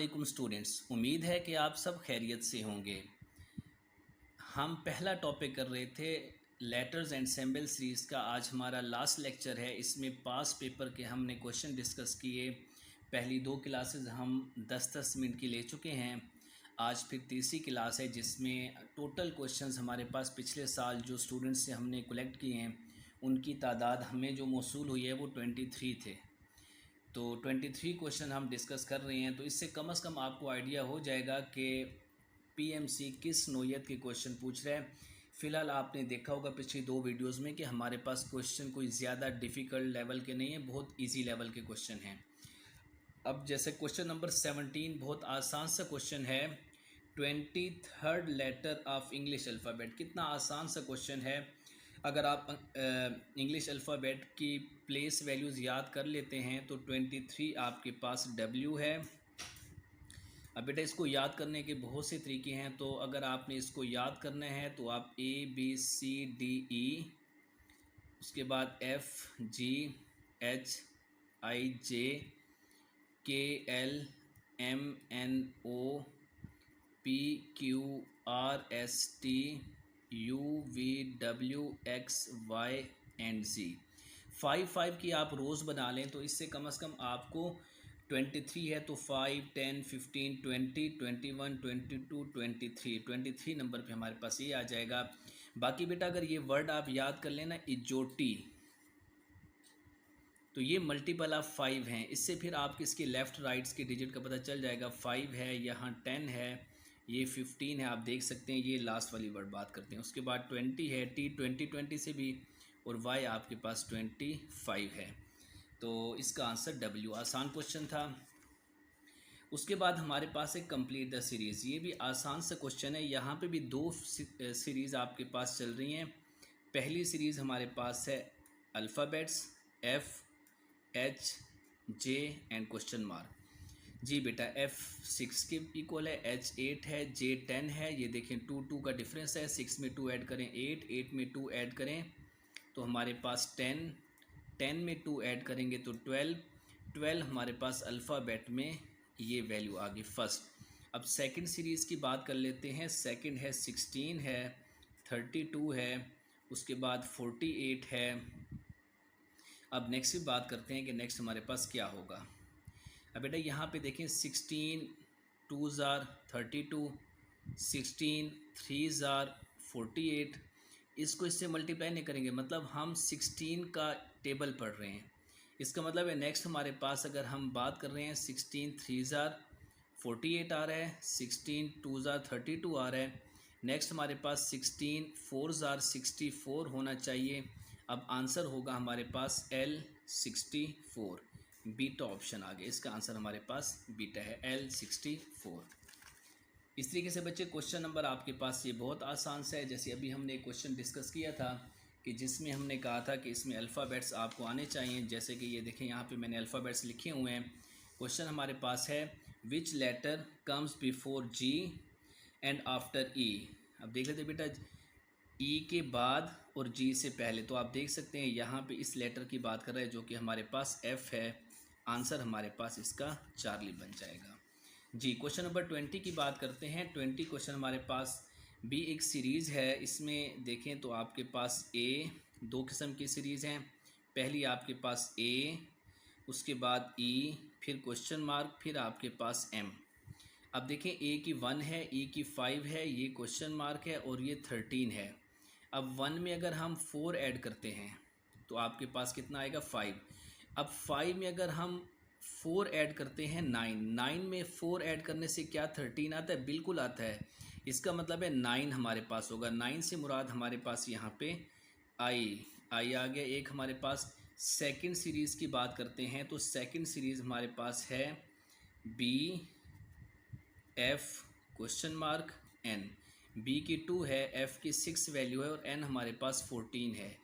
वालेकुम स्टूडेंट्स, उम्मीद है कि आप सब खैरियत से होंगे। हम पहला टॉपिक कर रहे थे लेटर्स एंड सिंबल सीरीज़ का। आज हमारा लास्ट लेक्चर है। इसमें पास पेपर के हमने क्वेश्चन डिस्कस किए। पहली दो क्लासेस हम 10-10 मिनट की ले चुके हैं। आज फिर तीसरी क्लास है जिसमें टोटल क्वेश्चंस हमारे पास पिछले साल जो स्टूडेंट्स से हमने कलेक्ट किए हैं उनकी तादाद हमें जो मौसूल हुई है वो 23 थे। तो 23 क्वेश्चन हम डिस्कस कर रहे हैं, तो इससे कम से कम आपको आइडिया हो जाएगा कि पीएमसी किस नौयत के क्वेश्चन पूछ रहा है। फ़िलहाल आपने देखा होगा पिछली दो वीडियोस में कि हमारे पास क्वेश्चन कोई ज़्यादा डिफ़िकल्ट लेवल के नहीं है, बहुत इजी लेवल के क्वेश्चन हैं। अब जैसे क्वेश्चन नंबर 17 बहुत आसान सा क्वेश्चन है। 23rd letter of English alphabet, कितना आसान सा क्वेश्चन है। अगर आप इंग्लिश अल्फ़ाबेट की प्लेस वैल्यूज़ याद कर लेते हैं तो 23 आपके पास W है। अब बेटा इसको याद करने के बहुत से तरीके हैं, तो अगर आपने इसको याद करना है तो आप ABCDE, उसके बाद FGHIJKLMNOPQRSTUVWXYZ। 5 की आप रोज़ बना लें तो इससे कम से कम आपको 23 है तो 5, 10, 15, 20, 21, 22, 23 नंबर पे हमारे पास ये आ जाएगा। बाकी बेटा अगर ये वर्ड आप याद कर लेना इजोटी, तो ये मल्टीपल ऑफ 5 हैं। इससे फिर आपके इसके लेफ़्ट राइट्स के डिजिट का पता चल जाएगा। 5 है, यहाँ 10 है, ये 15 है, आप देख सकते हैं। ये लास्ट वाली वर्ड बात करते हैं। उसके बाद 20 है, T20 से भी, और Y आपके पास 25 है। तो इसका आंसर W। आसान क्वेश्चन था। उसके बाद हमारे पास है कंप्लीट द सीरीज़। ये भी आसान सा क्वेश्चन है। यहाँ पे भी दो सीरीज़ आपके पास चल रही हैं। पहली सीरीज़ हमारे पास है alphabets FHJ and question mark. जी बेटा F6 के इक्वल है, H8 है, J10 है। ये देखें 2 का डिफरेंस है। 6 में 2 ऐड करें 8 में 2 ऐड करें तो हमारे पास 10 में 2 ऐड करेंगे तो 12 हमारे पास अल्फ़ाबेट में ये वैल्यू आ गई फर्स्ट। अब सेकंड सीरीज़ की बात कर लेते हैं। सेकंड है 16 है, 32 है, उसके बाद 48 है। अब नेक्स्ट की बात करते हैं कि नेक्स्ट हमारे पास क्या होगा। अब बेटा यहाँ पे देखें 16 2s are 32, 16 3s are 48। इसको इससे मल्टीप्लाई नहीं करेंगे, मतलब हम 16 का टेबल पढ़ रहे हैं। इसका मतलब है नेक्स्ट हमारे पास अगर हम बात कर रहे हैं 16 3s are 48 आ रहा है, 16 2s are 32 आ रहा है। नेक्स्ट हमारे पास 16 4s are 64 होना चाहिए। अब आंसर होगा हमारे पास L64। बीटा ऑप्शन आ गया। इसका आंसर हमारे पास बीटा है, L64। इस तरीके से बच्चे क्वेश्चन नंबर आपके पास ये बहुत आसान सा है। जैसे अभी हमने एक क्वेश्चन डिस्कस किया था कि जिसमें हमने कहा था कि इसमें अल्फ़ाबेट्स आपको आने चाहिए। जैसे कि ये देखें यहाँ पे मैंने अल्फ़ाबेट्स लिखे हुए हैं। क्वेश्चन हमारे पास है which letter comes before G and after E। अब देख लेते बेटा E के बाद और G से पहले, तो आप देख सकते हैं यहाँ पे इस लेटर की बात कर रहे हैं जो कि हमारे पास F है। आंसर हमारे पास इसका चार्ली बन जाएगा। जी क्वेश्चन नंबर 20 की बात करते हैं। 20 क्वेश्चन हमारे पास भी एक सीरीज़ है। इसमें देखें तो आपके पास दो किस्म की सीरीज़ हैं। पहली आपके पास A, उसके बाद E, फिर क्वेश्चन मार्क, फिर आपके पास M। अब देखें A की 1 है, E की 5 है, ये क्वेश्चन मार्क है और ये 13 है। अब 1 में अगर हम 4 ऐड करते हैं तो आपके पास कितना आएगा 5। अब 5 में अगर हम 4 ऐड करते हैं 9 में 4 ऐड करने से क्या 13 आता है? बिल्कुल आता है। इसका मतलब है 9 हमारे पास होगा। 9 से मुराद हमारे पास यहाँ पे आई आ गया। एक हमारे पास सेकंड सीरीज़ की बात करते हैं तो सेकंड सीरीज़ हमारे पास है BF question mark N। B की 2 है, F की 6 वैल्यू है और N हमारे पास 14 है।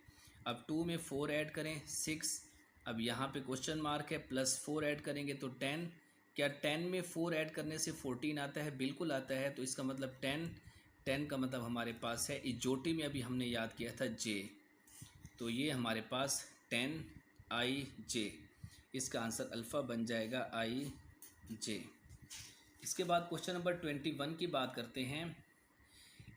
अब 2 में 4 ऐड करें 6। अब यहाँ पे क्वेश्चन मार्क है, प्लस 4 ऐड करेंगे तो 10। क्या 10 में 4 ऐड करने से 14 आता है? बिल्कुल आता है। तो इसका मतलब 10 का मतलब हमारे पास है इजोटी में अभी हमने याद किया था J, तो ये हमारे पास 10IJ। इसका आंसर अल्फ़ा बन जाएगा IJ। इसके बाद क्वेश्चन नंबर 21 की बात करते हैं।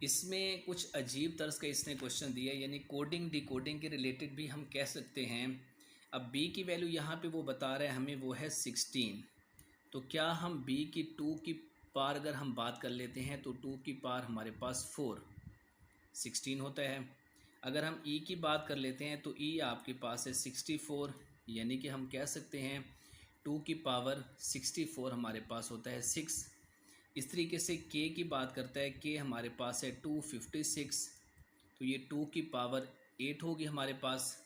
इसमें कुछ अजीब तर्ज का इसने क्वेश्चन दिया है, यानी कोडिंग डिकोडिंग के रिलेटेड भी हम कह सकते हैं। अब b की वैल्यू यहाँ पे वो बता रहा है हमें, वो है 16। तो क्या हम b की 2 की पार अगर हम बात कर लेते हैं तो 2 की पार हमारे पास 16 होता है। अगर हम e की बात कर लेते हैं तो e आपके पास है 64, यानी कि हम कह सकते हैं 2 की पावर 64 हमारे पास होता है 6। इस तरीके से k की बात करता है, k हमारे पास है 256, तो ये 2 की पावर 8 होगी हमारे पास।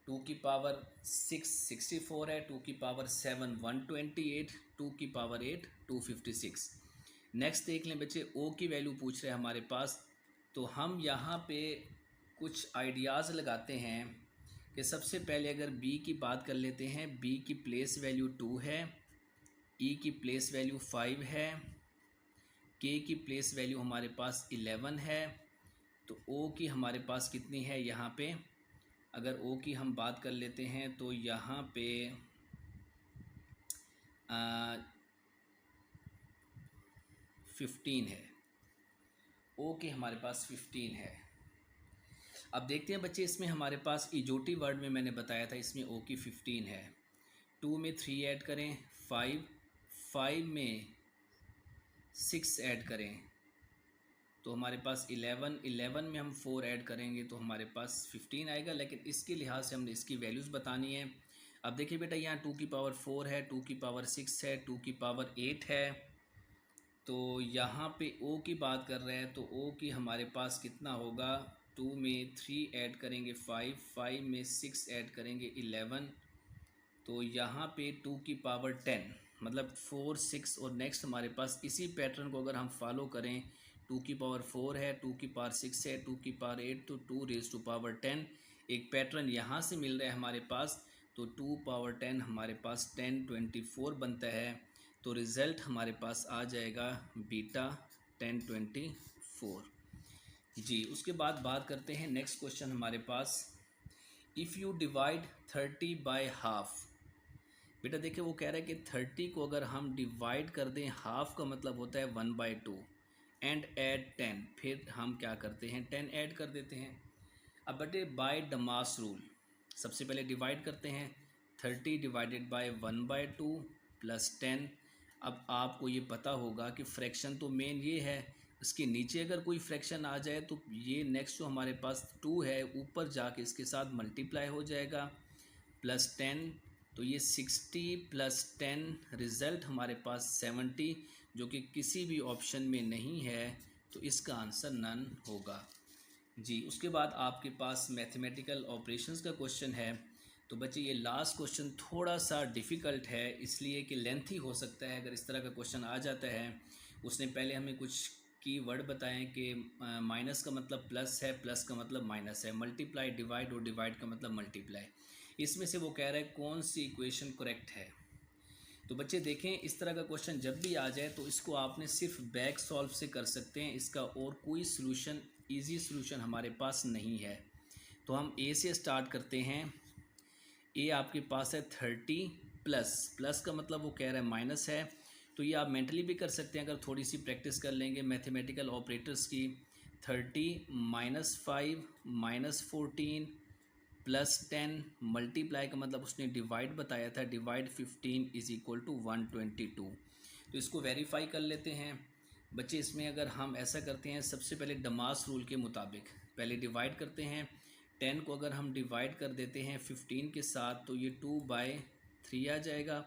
2 की पावर 6 64 है, 2 की पावर 7 128, 2 की पावर 8 256। नेक्स्ट देख लें बच्चे, o की वैल्यू पूछ रहे हैं हमारे पास। तो हम यहाँ पे कुछ आइडियाज़ लगाते हैं कि सबसे पहले अगर b की बात कर लेते हैं, b की प्लेस वैल्यू 2 है, e की प्लेस वैल्यू 5 है, k की प्लेस वैल्यू हमारे पास 11 है। तो o की हमारे पास कितनी है यहाँ पे, अगर o की हम बात कर लेते हैं तो यहाँ पे 15 है, o की हमारे पास 15 है। अब देखते हैं बच्चे, इसमें हमारे पास इजोटी वर्ड में मैंने बताया था इसमें o की 15 है। 2 में 3 ऐड करें 5 में 6 ऐड करें तो हमारे पास 11 में हम 4 ऐड करेंगे तो हमारे पास 15 आएगा। लेकिन इसके लिहाज से हमने इसकी वैल्यूज़ बतानी है। अब देखिए बेटा, यहाँ 2 की पावर 4 है, 2 की पावर 6 है, 2 की पावर 8 है। तो यहाँ पे o की बात कर रहे हैं तो o की हमारे पास कितना होगा, 2 में 3 ऐड करेंगे 5 में 6 ऐड करेंगे 11। तो यहाँ पे 2 की पावर 10 मतलब 4 6, और नेक्स्ट हमारे पास इसी पैटर्न को अगर हम फॉलो करें, 2 की पावर 4 है, 2 की पावर 6 है, 2 की पावर 8, तो 2 रेज़ टू पावर 10। एक पैटर्न यहाँ से मिल रहा है हमारे पास, तो 2 पावर 10 हमारे पास 1024 बनता है। तो रिज़ल्ट हमारे पास आ जाएगा बीटा 1024। जी, उसके बाद बात करते हैं नेक्स्ट क्वेश्चन हमारे पास, if you divide 30 by half. बेटा देखिए, वो कह रहा है कि 30 को अगर हम डिवाइड कर दें हाफ का मतलब होता है 1/2 एंड ऐड 10, फिर हम क्या करते हैं 10 ऐड कर देते हैं। अब बेटे बाय डमास रूल सबसे पहले डिवाइड करते हैं, 30 डिवाइडेड बाय 1/2 प्लस 10। अब आपको ये पता होगा कि फ्रैक्शन तो मेन ये है, इसके नीचे अगर कोई फ्रैक्शन आ जाए तो ये नेक्स्ट जो हमारे पास 2 है ऊपर जाके इसके साथ मल्टीप्लाई हो जाएगा प्लस 10। तो ये 60 प्लस 10 रिज़ल्ट हमारे पास 70, जो कि किसी भी ऑप्शन में नहीं है, तो इसका आंसर नन होगा। जी, उसके बाद आपके पास मैथमेटिकल ऑपरेशंस का क्वेश्चन है। तो बच्चे ये लास्ट क्वेश्चन थोड़ा सा डिफ़िकल्ट है, इसलिए कि लेंथी हो सकता है अगर इस तरह का क्वेश्चन आ जाता है। उसने पहले हमें कुछ की वर्ड बताएं कि माइनस का मतलब प्लस है, प्लस का मतलब माइनस है, मल्टीप्लाई डिवाइड और डिवाइड का मतलब मल्टीप्लाई। इसमें से वो कह रहा है कौन सी इक्वेशन करेक्ट है। तो बच्चे देखें, इस तरह का क्वेश्चन जब भी आ जाए तो इसको आपने सिर्फ बैक सॉल्व से कर सकते हैं, इसका और कोई सॉल्यूशन इजी सॉल्यूशन हमारे पास नहीं है। तो हम ए से स्टार्ट करते हैं। ए आपके पास है 30 प्लस का मतलब वो कह रहा है माइनस है, तो ये आप मेंटली भी कर सकते हैं अगर थोड़ी सी प्रैक्टिस कर लेंगे मैथमेटिकल ऑपरेटर्स की। 30 -5 -14 प्लस 10 मल्टीप्लाई का मतलब उसने डिवाइड बताया था, डिवाइड 15 इज इक्वल टू 122। तो इसको वेरीफाई कर लेते हैं बच्चे। इसमें अगर हम ऐसा करते हैं, सबसे पहले डमास रूल के मुताबिक पहले डिवाइड करते हैं। 10 को अगर हम डिवाइड कर देते हैं 15 के साथ तो ये 2/3 आ जाएगा।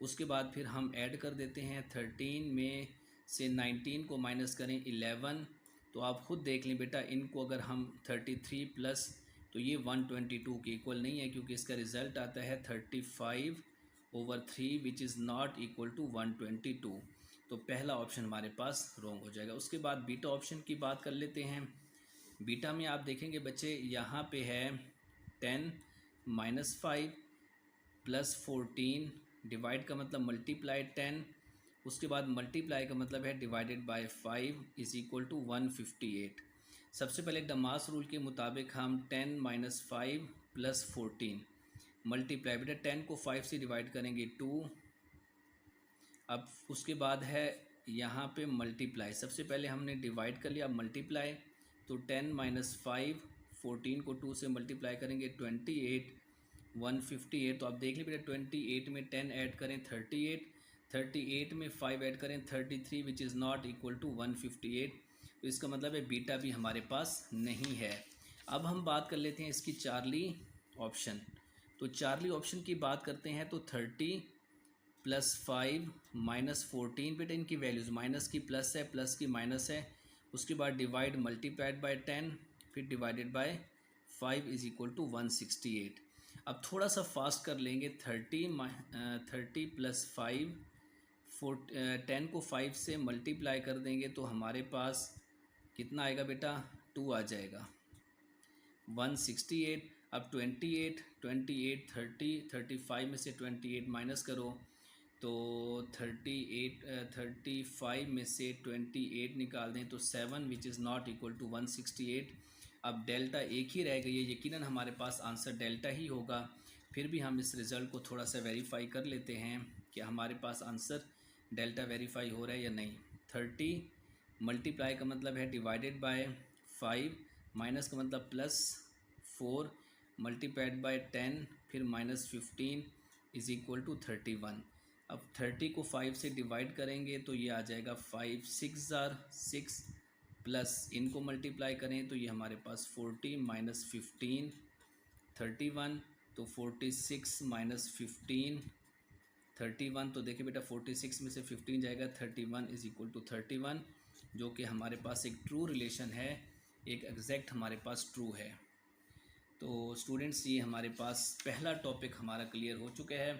उसके बाद फिर हम ऐड कर देते हैं, 13 में से 19 को माइनस करें 11। तो आप खुद देख लें बेटा, इनको अगर हम 33 प्लस, तो ये 122 के इक्वल नहीं है, क्योंकि इसका रिज़ल्ट आता है 35/3 which is not equal to 122। तो पहला ऑप्शन हमारे पास रॉन्ग हो जाएगा। उसके बाद बीटा ऑप्शन की बात कर लेते हैं। बीटा में आप देखेंगे बच्चे, यहाँ पे है 10 -5 प्लस 14, डिवाइड का मतलब मल्टीप्लाई 10, उसके बाद मल्टीप्लाई का मतलब है divided by 5 is equal to 158। सबसे पहले डमास रूल के मुताबिक हम 10 -5 प्लस 14 मल्टीप्लाई, बेटा 10 को 5 से डिवाइड करेंगे 2, अब उसके बाद है यहाँ पे मल्टीप्लाई। सबसे पहले हमने डिवाइड कर लिया, अब मल्टीप्लाई। तो 10 माइनस 5, 14 को 2 से मल्टीप्लाई करेंगे 28, 158। तो आप देख लीजिए बेटा 28 में 10 ऐड करें 38, 38 में 5 ऐड करें 33, which is not equal to 158। तो इसका मतलब है बीटा भी हमारे पास नहीं है। अब हम बात कर लेते हैं इसकी चार्ली ऑप्शन। तो चार्ली ऑप्शन की बात करते हैं तो 30 प्लस 5 माइनस 14, बेटा इनकी वैल्यूज़ माइनस की प्लस है, प्लस की माइनस है। उसके बाद डिवाइड मल्टीप्लाइड बाय 10, फिर divided by 5 is equal to 168। अब थोड़ा सा फास्ट कर लेंगे। 30 प्लस 5, 10 को 5 से मल्टीप्लाई कर देंगे तो हमारे पास कितना आएगा बेटा, 2 आ जाएगा, 168। अब 28, 35 में से 28 माइनस करो तो 35 में से 28 निकाल दें तो 7, which is not equal to 168। अब डेल्टा एक ही रह गई है, यकीनन हमारे पास आंसर डेल्टा ही होगा। फिर भी हम इस रिज़ल्ट को थोड़ा सा वेरीफाई कर लेते हैं कि हमारे पास आंसर डेल्टा वेरीफाई हो रहा है या नहीं। 30 मल्टीप्लाई का मतलब है डिवाइडेड बाय 5, माइनस का मतलब प्लस 4, मल्टीप्लाइड बाय 10, फिर माइनस 15 इज़ इक्वल टू 31। अब 30 को 5 से डिवाइड करेंगे तो ये आ जाएगा 5 6 जार 6, प्लस इनको मल्टीप्लाई करें तो ये हमारे पास 40 माइनस 15 31। तो 46 माइनस 15 31। तो देखिए बेटा 46 में से 15 जाएगा 31 इज इक्वल टू 31, जो कि हमारे पास एक ट्रू रिलेशन है, एक एग्जैक्ट हमारे पास ट्रू है। तो स्टूडेंट्स ये हमारे पास पहला टॉपिक हमारा क्लियर हो चुका है।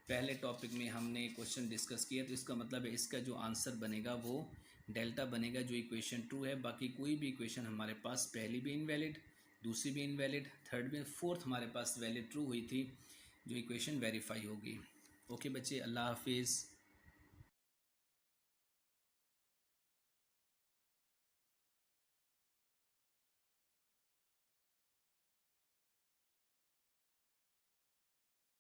पहले टॉपिक में हमने क्वेश्चन डिस्कस किया, तो इसका मतलब है इसका जो आंसर बनेगा वो डेल्टा बनेगा, जो इक्वेशन ट्रू है। बाकी कोई भी इक्वेशन हमारे पास पहली भी इनवैलिड, दूसरी भी इनवैलिड, थर्ड भी, फोर्थ हमारे पास वैलिड ट्रू हुई थी, जो इक्वेशन वेरीफाई होगी। ओके बच्चे, अल्लाह हाफिज़।